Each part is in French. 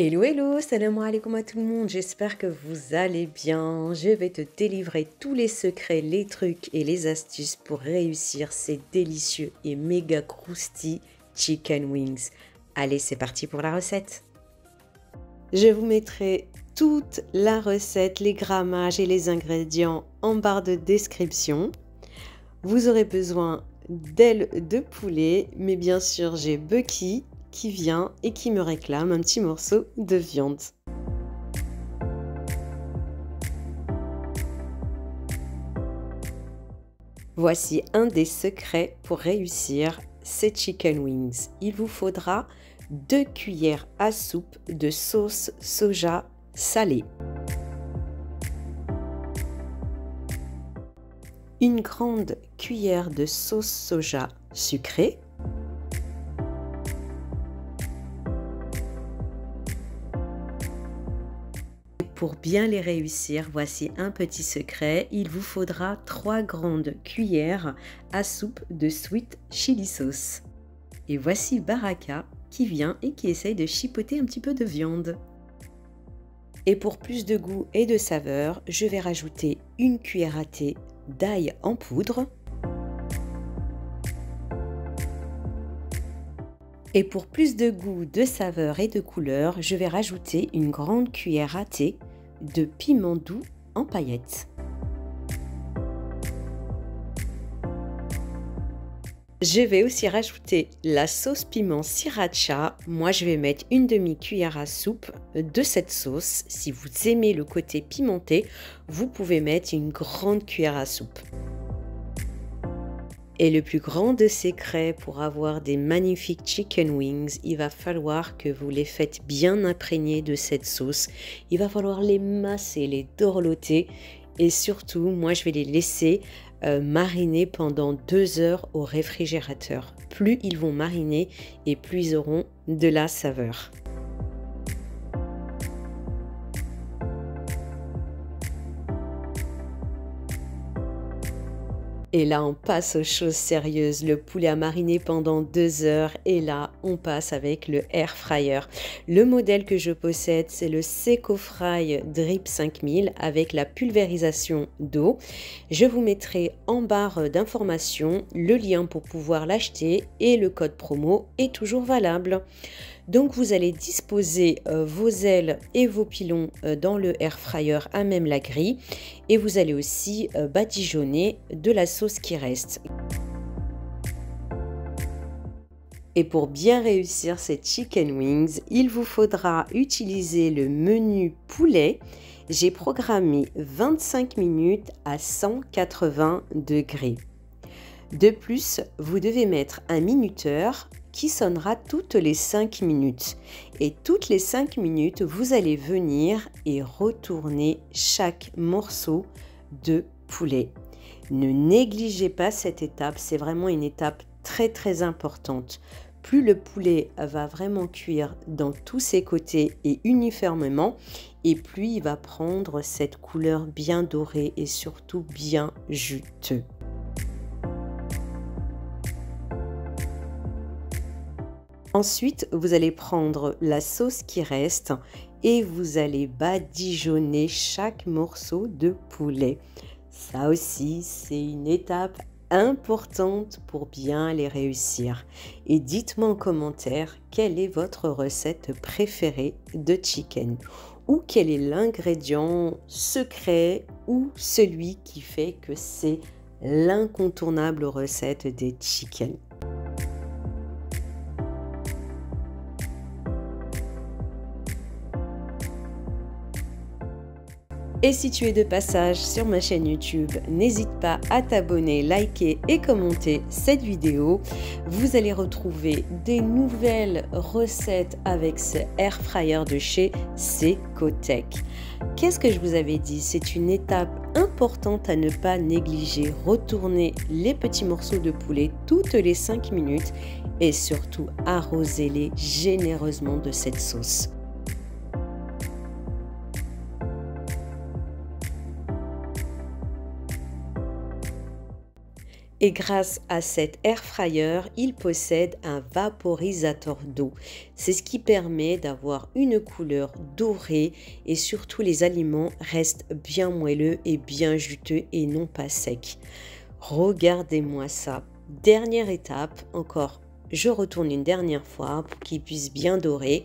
Hello, hello, salam alaikum à tout le monde, j'espère que vous allez bien. Je vais te délivrer tous les secrets, les trucs et les astuces pour réussir ces délicieux et méga croustilles chicken wings. Allez, c'est parti pour la recette. Je vous mettrai toute la recette, les grammages et les ingrédients en barre de description. Vous aurez besoin d'ailes de poulet, mais bien sûr j'ai Bucky qui vient et qui me réclame un petit morceau de viande. Voici un des secrets pour réussir ces chicken wings. Il vous faudra 2 cuillères à soupe de sauce soja salée, une grande cuillère de sauce soja sucrée, pour bien les réussir, voici un petit secret, il vous faudra 3 grandes cuillères à soupe de sweet chili sauce. Et voici Baraka qui vient et qui essaye de chipoter un petit peu de viande. Et pour plus de goût et de saveur, je vais rajouter une cuillère à thé d'ail en poudre. Et pour plus de goût, de saveur et de couleur, je vais rajouter une grande cuillère à thé de piment doux en paillettes. Je vais aussi rajouter la sauce piment sriracha. Moi, je vais mettre une demi-cuillère à soupe de cette sauce. Si vous aimez le côté pimenté, vous pouvez mettre une grande cuillère à soupe. Et le plus grand de secrets pour avoir des magnifiques chicken wings, il va falloir que vous les faites bien imprégner de cette sauce. Il va falloir les masser, les dorloter et surtout, moi je vais les laisser mariner pendant 2 heures au réfrigérateur. Plus ils vont mariner et plus ils auront de la saveur. Et là, on passe aux choses sérieuses. Le poulet a mariné pendant 2 heures et là, on passe avec le air fryer. Le modèle que je possède, c'est le SecoFry Drip 5000 avec la pulvérisation d'eau. Je vous mettrai en barre d'informations le lien pour pouvoir l'acheter et le code promo est toujours valable. Donc vous allez disposer vos ailes et vos pilons dans le air fryer à même la grille et vous allez aussi badigeonner de la sauce qui reste. Et pour bien réussir ces chicken wings, il vous faudra utiliser le menu poulet. J'ai programmé 25 minutes à 180 degrés. De plus, vous devez mettre un minuteur qui sonnera toutes les 5 minutes. Et toutes les 5 minutes, vous allez venir et retourner chaque morceau de poulet. Ne négligez pas cette étape, c'est vraiment une étape très importante. Plus le poulet va vraiment cuire dans tous ses côtés et uniformément, et plus il va prendre cette couleur bien dorée et surtout bien juteux. Ensuite, vous allez prendre la sauce qui reste et vous allez badigeonner chaque morceau de poulet. Ça aussi, c'est une étape importante pour bien les réussir. Et dites-moi en commentaire quelle est votre recette préférée de chicken ou quel est l'ingrédient secret ou celui qui fait que c'est l'incontournable recette des chicken. Et si tu es de passage sur ma chaîne YouTube, n'hésite pas à t'abonner, liker et commenter cette vidéo. Vous allez retrouver des nouvelles recettes avec ce air fryer de chez Secotech. Qu'est-ce que je vous avais dit? C'est une étape importante à ne pas négliger. Retournez les petits morceaux de poulet toutes les 5 minutes et surtout arrosez-les généreusement de cette sauce. Et grâce à cet air fryer, il possède un vaporisateur d'eau. C'est ce qui permet d'avoir une couleur dorée et surtout les aliments restent bien moelleux et bien juteux et non pas secs. Regardez-moi ça. Dernière étape, encore, je retourne une dernière fois pour qu'il puisse bien dorer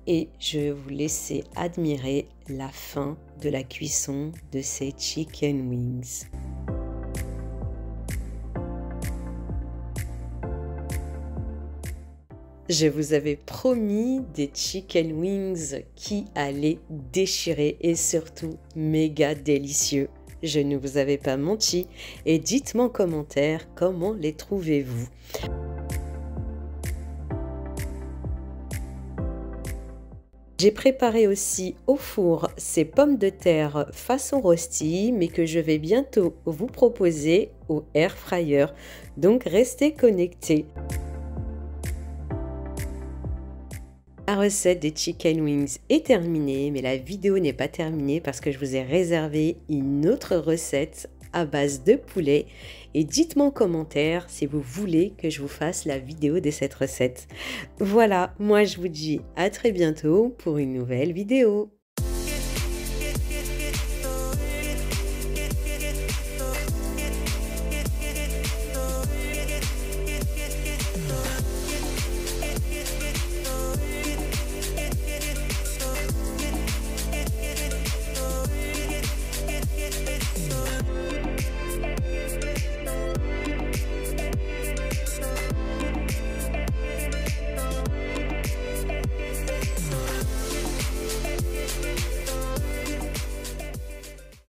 et je vais vous laisser admirer la fin de la cuisson de ces chicken wings. Je vous avais promis des chicken wings qui allaient déchirer et surtout méga délicieux. Je ne vous avais pas menti et dites-moi en commentaire comment les trouvez-vous. J'ai préparé aussi au four ces pommes de terre façon rosti mais que je vais bientôt vous proposer au air fryer. Donc restez connectés. La recette des chicken wings est terminée, mais la vidéo n'est pas terminée parce que je vous ai réservé une autre recette à base de poulet. Et dites-moi en commentaire si vous voulez que je vous fasse la vidéo de cette recette. Voilà, moi je vous dis à très bientôt pour une nouvelle vidéo.